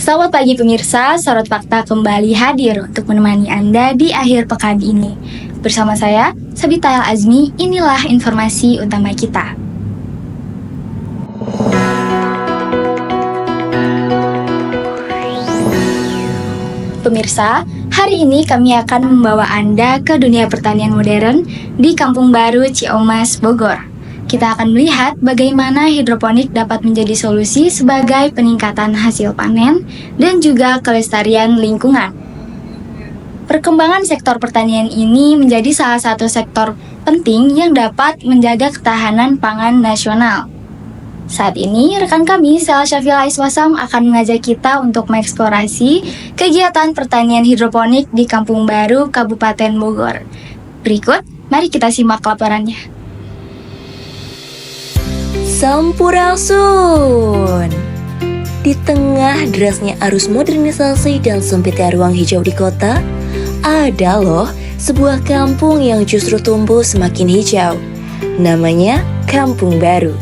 Selamat pagi pemirsa, Sorot Fakta kembali hadir untuk menemani Anda di akhir pekan ini. Bersama saya, Sabita Azmi, inilah informasi utama kita. Pemirsa, hari ini kami akan membawa Anda ke dunia pertanian modern di Kampung Baru Ciamas, Bogor. Kita akan melihat bagaimana hidroponik dapat menjadi solusi sebagai peningkatan hasil panen dan juga kelestarian lingkungan. Perkembangan sektor pertanian ini menjadi salah satu sektor penting yang dapat menjaga ketahanan pangan nasional. Saat ini, rekan kami, Sela Syafila Iswasam, akan mengajak kita untuk mengeksplorasi kegiatan pertanian hidroponik di Kampung Baru, Kabupaten Bogor. Berikut, mari kita simak laporannya. Sampurasun. Di tengah derasnya arus modernisasi dan sempitnya ruang hijau di kota, ada loh sebuah kampung yang justru tumbuh semakin hijau. Namanya Kampung Baru.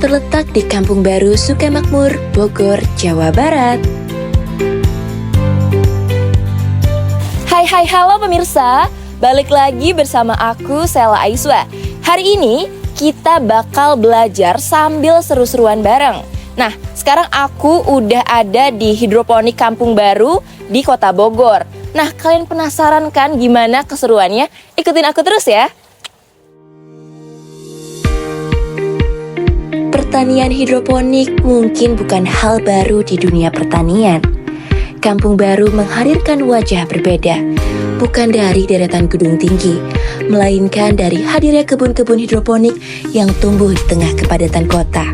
Terletak di Kampung Baru Sukamakmur, Bogor, Jawa Barat. Halo pemirsa, balik lagi bersama aku Sela Aiswa. Hari ini kita bakal belajar sambil seru-seruan bareng. Nah, sekarang aku udah ada di hidroponik Kampung Baru di Kota Bogor. Nah, kalian penasaran kan gimana keseruannya? Ikutin aku terus ya. Pertanian hidroponik mungkin bukan hal baru di dunia pertanian. Kampung Baru menghadirkan wajah berbeda, bukan dari deretan gedung tinggi, melainkan dari hadirnya kebun-kebun hidroponik yang tumbuh di tengah kepadatan kota.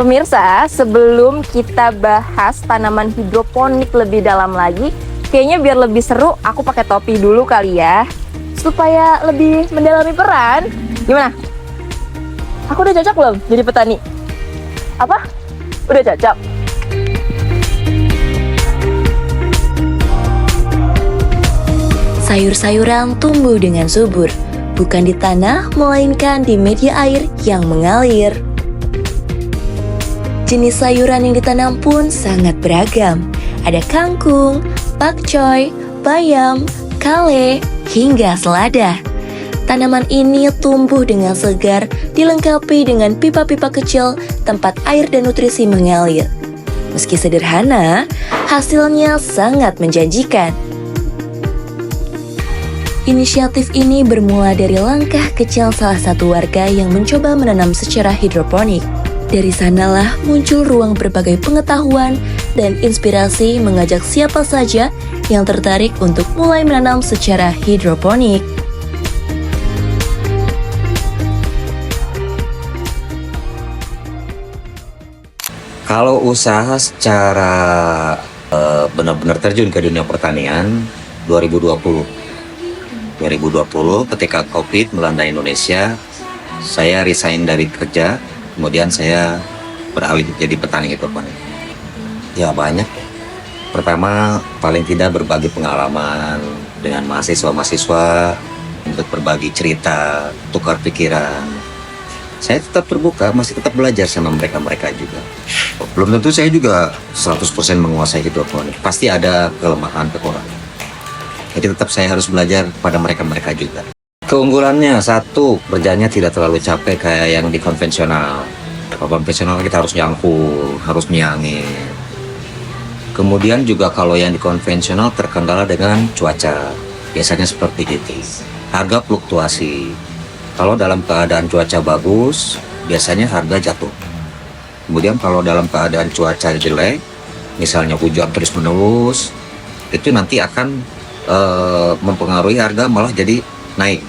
Pemirsa, sebelum kita bahas tanaman hidroponik lebih dalam lagi, kayaknya biar lebih seru, aku pakai topi dulu kali ya, supaya lebih mendalami peran. Gimana? Aku udah cocok belum jadi petani? Apa? Udah cocok? Sayur-sayuran tumbuh dengan subur, bukan di tanah, melainkan di media air yang mengalir. Jenis sayuran yang ditanam pun sangat beragam. Ada kangkung, pakcoy, bayam, kale, hingga selada. Tanaman ini tumbuh dengan segar, dilengkapi dengan pipa-pipa kecil tempat air dan nutrisi mengalir. Meski sederhana, hasilnya sangat menjanjikan. Inisiatif ini bermula dari langkah kecil salah satu warga yang mencoba menanam secara hidroponik. Dari sanalah muncul ruang berbagai pengetahuan dan inspirasi mengajak siapa saja yang tertarik untuk mulai menanam secara hidroponik. Kalau usaha secara benar-benar terjun ke dunia pertanian 2020 ketika COVID melanda Indonesia, saya resign dari kerja, kemudian saya beralih jadi petani hidroponik. Ya banyak. Pertama, paling tidak berbagi pengalaman dengan mahasiswa-mahasiswa untuk berbagi cerita, tukar pikiran. Saya tetap terbuka, masih tetap belajar sama mereka-mereka juga. Belum tentu saya juga 100% menguasai hidroponik. Pasti ada kelemahan, kekurangan. Jadi tetap saya harus belajar pada mereka-mereka juga. Keunggulannya, satu, kerjanya tidak terlalu capek kayak yang di konvensional. Kalau konvensional kita harus nyangkul, harus nyangin. Kemudian juga kalau yang di konvensional terkendala dengan cuaca. Biasanya seperti itu. Harga fluktuasi. Kalau dalam keadaan cuaca bagus, biasanya harga jatuh. Kemudian kalau dalam keadaan cuaca jelek, misalnya hujan terus-menerus, itu nanti akan mempengaruhi harga malah jadi naik.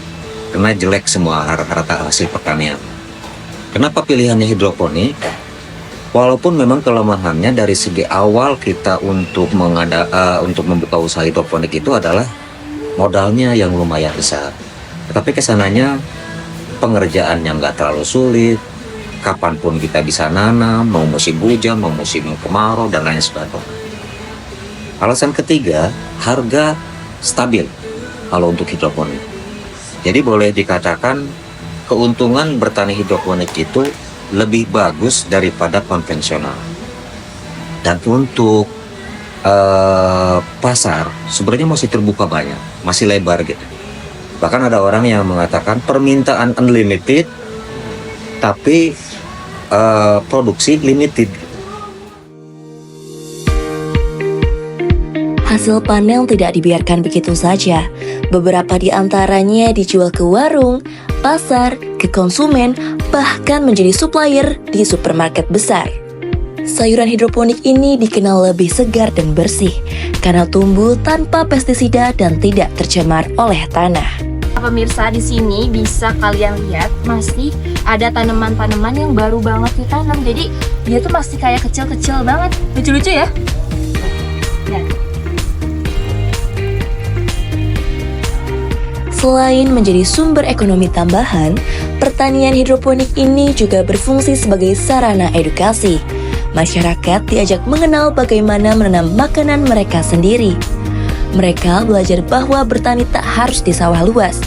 Karena jelek semua harta hasil pertanian. Kenapa pilihannya hidroponik? Walaupun memang kelemahannya dari segi awal kita untuk membuka usaha hidroponik itu adalah modalnya yang lumayan besar. Tetapi kesananya pengerjaannya nggak terlalu sulit, kapanpun kita bisa nanam, mau musim hujan, mau musim kemarau, dan lain sebagainya. Alasan ketiga, harga stabil kalau untuk hidroponik. Jadi boleh dikatakan keuntungan bertani hidroponik itu lebih bagus daripada konvensional. Dan untuk pasar sebenarnya masih terbuka banyak, masih lebar gitu. Bahkan ada orang yang mengatakan permintaan unlimited, tapi produksi limited. Hasil panen tidak dibiarkan begitu saja. Beberapa di antaranya dijual ke warung, pasar, ke konsumen, bahkan menjadi supplier di supermarket besar. Sayuran hidroponik ini dikenal lebih segar dan bersih karena tumbuh tanpa pestisida dan tidak tercemar oleh tanah. Pemirsa, di sini bisa kalian lihat masih ada tanaman-tanaman yang baru banget ditanam. Jadi dia tuh masih kayak kecil-kecil banget. Lucu-lucu ya? Nah. Selain menjadi sumber ekonomi tambahan, pertanian hidroponik ini juga berfungsi sebagai sarana edukasi. Masyarakat diajak mengenal bagaimana menanam makanan mereka sendiri. Mereka belajar bahwa bertani tak harus di sawah luas,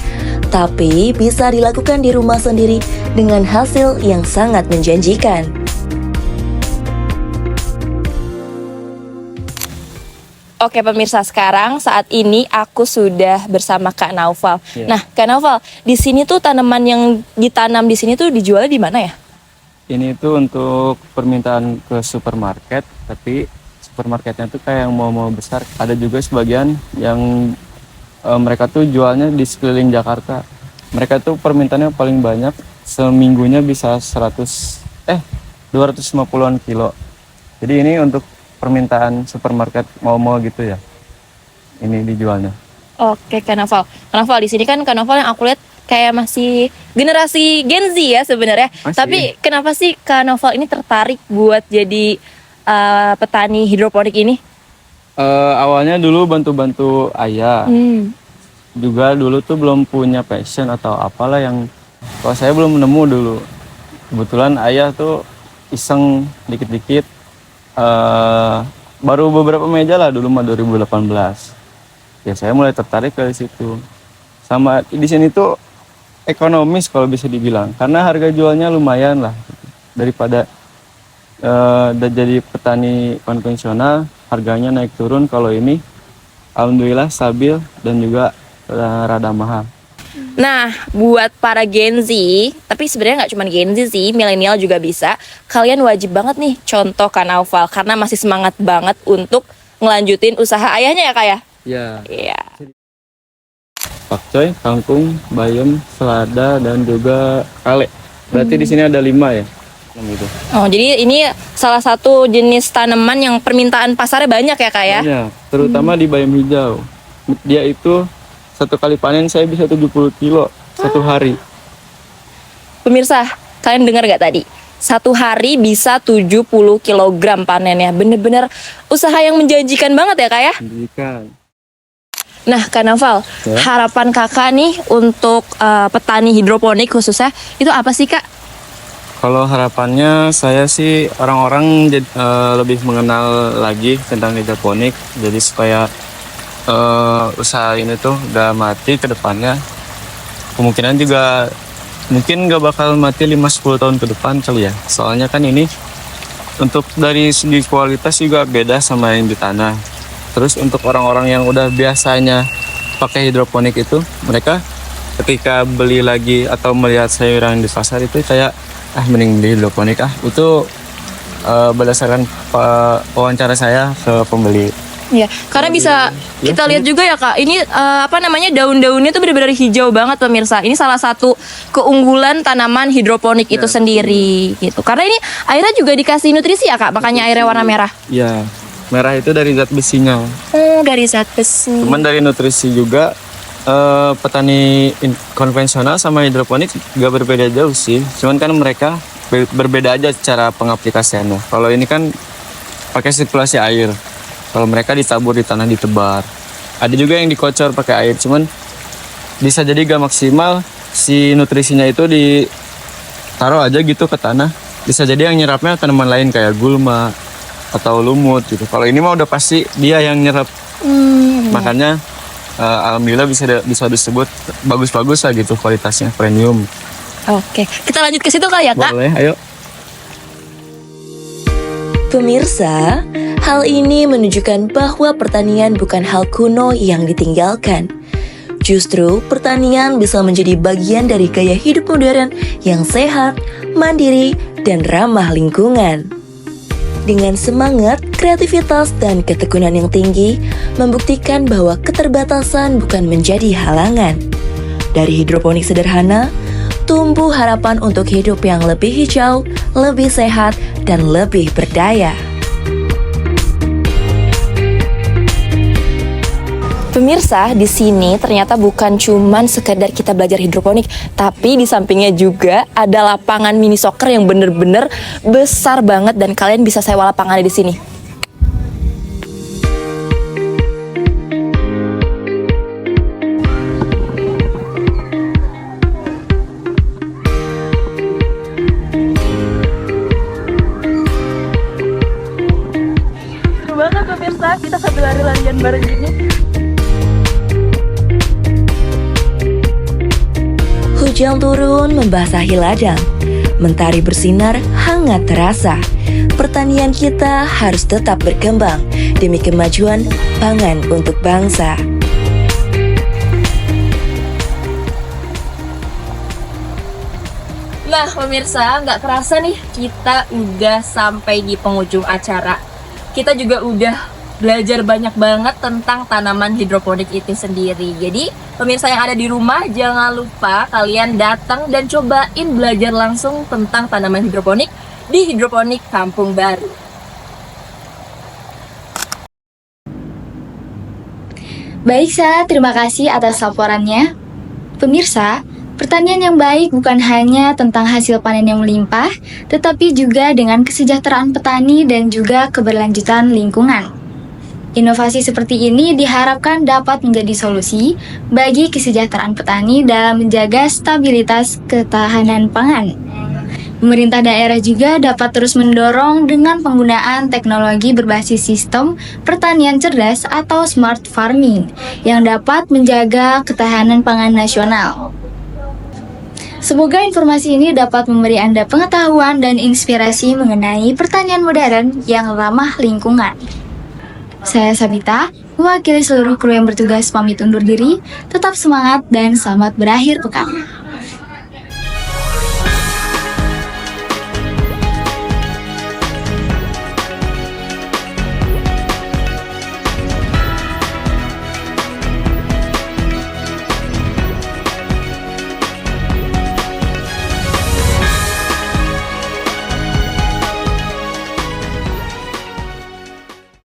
tapi bisa dilakukan di rumah sendiri dengan hasil yang sangat menjanjikan. Oke pemirsa, sekarang saat ini aku sudah bersama Kak Naufal. Nah, Kak Naufal, di sini tuh tanaman yang ditanam di sini tuh dijual di mana ya? Ini tuh untuk permintaan ke supermarket, tapi supermarketnya tuh kayak yang mau besar. Ada juga sebagian yang mereka tuh jualnya di sekeliling Jakarta. Mereka tuh permintaannya paling banyak, seminggunya bisa 250-an kilo. Jadi ini untuk permintaan supermarket mau gitu ya. Ini dijualnya. Oke, Kak Naufal. Kak Naufal, di sini kan Kak Naufal yang aku lihat kayak masih generasi Gen Z ya sebenarnya. Tapi kenapa sih Kak Naufal ini tertarik buat jadi petani hidroponik ini? Awalnya dulu bantu-bantu ayah. Juga dulu tuh belum punya passion atau apalah yang kalau saya belum nemu dulu. Kebetulan ayah tuh iseng dikit-dikit. Baru beberapa meja lah dulu mah 2018. Ya saya mulai tertarik dari situ. Sama di sini tuh ekonomis kalau bisa dibilang, karena harga jualnya lumayan lah daripada jadi petani konvensional, harganya naik turun. Kalau ini alhamdulillah stabil dan juga rada mahal. Nah, buat para Gen Z, tapi sebenarnya nggak cuma Gen Z sih, milenial juga bisa. Kalian wajib banget nih contoh Kak Naufal karena masih semangat banget untuk ngelanjutin usaha ayahnya ya Kak ya? Iya. Pakcoy, kangkung, bayam, selada, dan juga kale. Berarti di sini ada 5 ya. Gitu. Oh, jadi ini salah satu jenis tanaman yang permintaan pasarnya banyak ya Kak ya? Banyak, terutama di bayam hijau. Dia itu satu kali panen saya bisa 70 kilo satu hari. Pemirsa, kalian dengar gak tadi? Satu hari bisa 70 kg panennya. Bener-bener usaha yang menjanjikan banget ya Kak ya? Menjanjikan. Nah, Kak Naufal, harapan kakak nih untuk petani hidroponik khususnya, itu apa sih Kak? Kalau harapannya saya sih orang-orang lebih mengenal lagi tentang hidroponik. Jadi supaya usaha ini tuh gak mati ke depannya. Kemungkinan juga mungkin gak bakal mati 5-10 tahun ke depan kali ya. Soalnya kan ini untuk dari segi kualitas juga beda sama yang di tanah. Terus untuk orang-orang yang udah biasanya pakai hidroponik itu, mereka ketika beli lagi atau melihat sayuran di pasar itu kayak mending beli hidroponik itu berdasarkan wawancara saya ke pembeli. Iya, karena bisa kita lihat juga ya Kak, ini daun-daunnya tuh benar-benar hijau banget pemirsa. Ini salah satu keunggulan tanaman hidroponik itu sendiri gitu. Karena ini airnya juga dikasih nutrisi ya Kak, makanya airnya warna merah. Iya, merah itu dari zat besinya. Oh, dari zat besi. Cuman dari nutrisi juga petani konvensional sama hidroponik gak berbeda jauh sih. Cuman kan mereka berbeda aja cara pengaplikasiannya. Kalau ini kan pakai sirkulasi air. Kalau mereka ditabur di tanah ditebar. Ada juga yang dikocor pakai air, cuman bisa jadi gak maksimal si nutrisinya itu ditaruh aja gitu ke tanah. Bisa jadi yang nyerapnya tanaman lain kayak gulma atau lumut gitu. Kalau ini mah udah pasti dia yang nyerap. Makanya alhamdulillah bisa disebut bagus-bagus lah gitu kualitasnya, premium. Oke, kita lanjut ke situ kali ya Kak. Boleh, ayo. Pemirsa, hal ini menunjukkan bahwa pertanian bukan hal kuno yang ditinggalkan. Justru, pertanian bisa menjadi bagian dari gaya hidup modern yang sehat, mandiri, dan ramah lingkungan. Dengan semangat, kreativitas, dan ketekunan yang tinggi, membuktikan bahwa keterbatasan bukan menjadi halangan. Dari hidroponik sederhana, tumbuh harapan untuk hidup yang lebih hijau, lebih sehat, dan lebih berdaya. Pemirsa, di sini ternyata bukan cuman sekedar kita belajar hidroponik, tapi di sampingnya juga ada lapangan mini soccer yang bener-bener besar banget dan kalian bisa sewa lapangannya di sini. Seru banget pemirsa, kita sambil lari-larian bareng gini. Hujan turun membasahi ladang, mentari bersinar hangat terasa. Pertanian kita harus tetap berkembang demi kemajuan pangan untuk bangsa. Nah pemirsa, nggak kerasa nih kita udah sampai di penghujung acara. Kita juga udah belajar banyak banget tentang tanaman hidroponik itu sendiri. Jadi pemirsa yang ada di rumah, jangan lupa kalian datang dan cobain belajar langsung tentang tanaman hidroponik di Hidroponik Kampung Baru. Baik, Sa, terima kasih atas laporannya. Pemirsa, pertanian yang baik bukan hanya tentang hasil panen yang melimpah, tetapi juga dengan kesejahteraan petani dan juga keberlanjutan lingkungan. Inovasi seperti ini diharapkan dapat menjadi solusi bagi kesejahteraan petani dalam menjaga stabilitas ketahanan pangan. Pemerintah daerah juga dapat terus mendorong dengan penggunaan teknologi berbasis sistem pertanian cerdas atau smart farming yang dapat menjaga ketahanan pangan nasional. Semoga informasi ini dapat memberi Anda pengetahuan dan inspirasi mengenai pertanian modern yang ramah lingkungan. Saya Sabita, mewakili seluruh kru yang bertugas pamit undur diri. Tetap semangat dan selamat berakhir pekan.